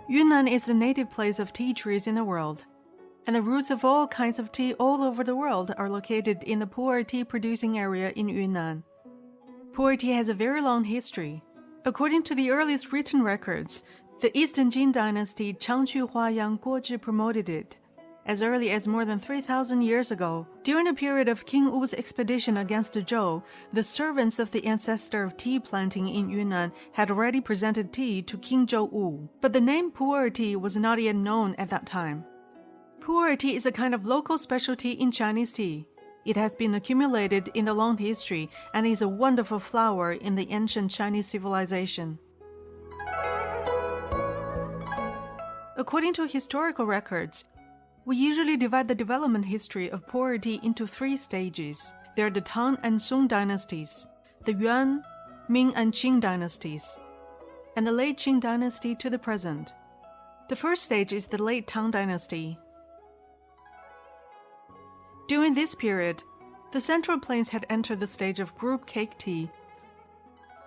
Yunnan is the native place of tea trees in the world, and the roots of all kinds of tea all over the world are located in the Pu'er tea producing area in Yunnan. Pu'er tea has a very long history. According to the earliest written records, the Eastern Jin dynasty Changqu Huayang Guozhi promoted it. As early as more than 3,000 years ago, during the period of King Wu's expedition against the Zhou, the servants of the ancestor of tea planting in Yunnan had already presented tea to King Zhou Wu, but the name Pu'er tea was not yet known at that time. Pu'er tea is a kind of local specialty in Chinese tea. It has been accumulated in the long history and is a wonderful flower in the ancient Chinese civilization. According to historical records, we usually divide the development history of Pu'er tea into 3 stages. They are the Tang and Song dynasties, the Yuan, Ming and Qing dynasties, and the late Qing dynasty to the present. The first stage is the late Tang dynasty. During this period, the Central Plains had entered the stage of group cake tea,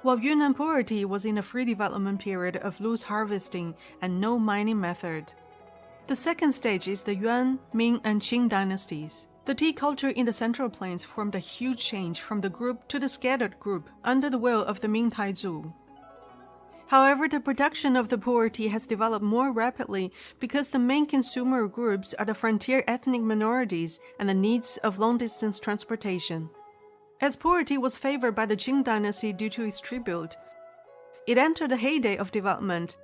while Yunnan Pu'er tea was in a free development period of loose harvesting and no mining method. The second stage is the Yuan, Ming, and Qing dynasties. The tea culture in the Central Plains formed a huge change from the group to the scattered group under the will of the Ming Taizu. However, the production of the Pu'er tea has developed more rapidly because the main consumer groups are the frontier ethnic minorities and the needs of long-distance transportation. As Pu'er tea was favored by the Qing dynasty due to its tribute, it entered the heyday of development,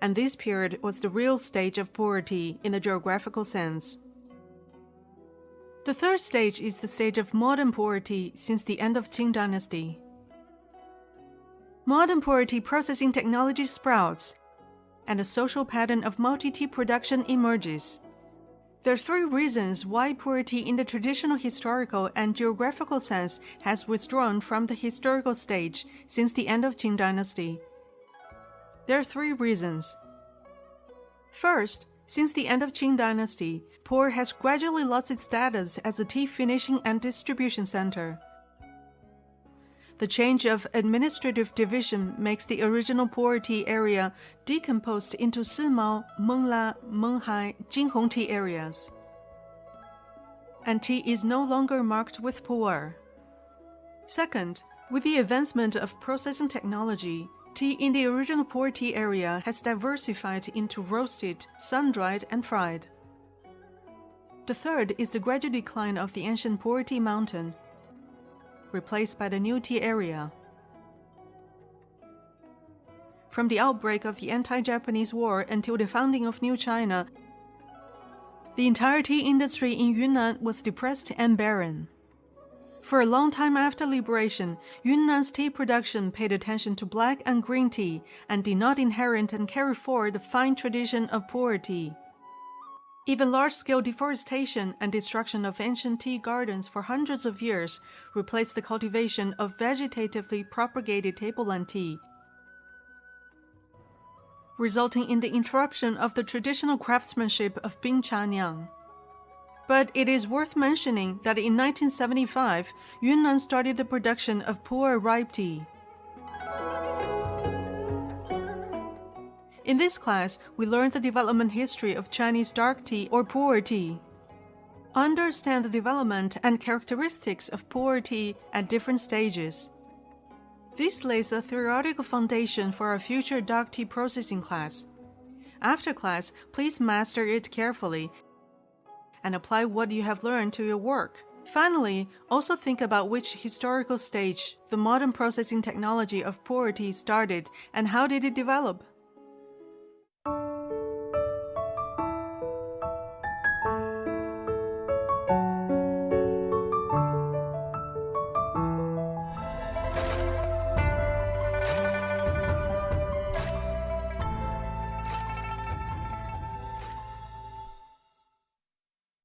and this period was the real stage of Pu'er tea in the geographical sense. The third stage is the stage of modern Pu'er tea since the end of Qing dynasty. Modern Pu'er tea processing technology sprouts, and a social pattern of multi-tea production emerges. There are 3 reasons why Pu'er tea in the traditional historical and geographical sense has withdrawn from the historical stage since the end of Qing dynasty. There are 3 reasons. First, since the end of Qing dynasty, Pu'er has gradually lost its status as a tea finishing and distribution center. The change of administrative division makes the original Pu'er tea area decomposed into Simao, Mengla, Menghai, Jinhong tea areas. And tea is no longer marked with Pu'er. Second, with the advancement of processing technology, tea in the original Pu'er tea area has diversified into roasted, sun-dried, and fried. The third is the gradual decline of the ancient Pu'er tea mountain, replaced by the new tea area. From the outbreak of the anti-Japanese war until the founding of New China, the entire tea industry in Yunnan was depressed and barren. For a long time after liberation, Yunnan's tea production paid attention to black and green tea and did not inherit and carry forward the fine tradition of Pu'er tea. Even large-scale deforestation and destruction of ancient tea gardens for hundreds of years replaced the cultivation of vegetatively propagated tableland tea, resulting in the interruption of the traditional craftsmanship of Bing Cha Niang. But it is worth mentioning that in 1975, Yunnan started the production of Pu'er ripe tea. In this class, we learned the development history of Chinese dark tea or Pu'er tea. Understand the development and characteristics of Pu'er tea at different stages. This lays a theoretical foundation for our future dark tea processing class. After class, please master it carefully and apply what you have learned to your work. Finally, also think about which historical stage the modern processing technology of Pu'er tea started and how did it develop.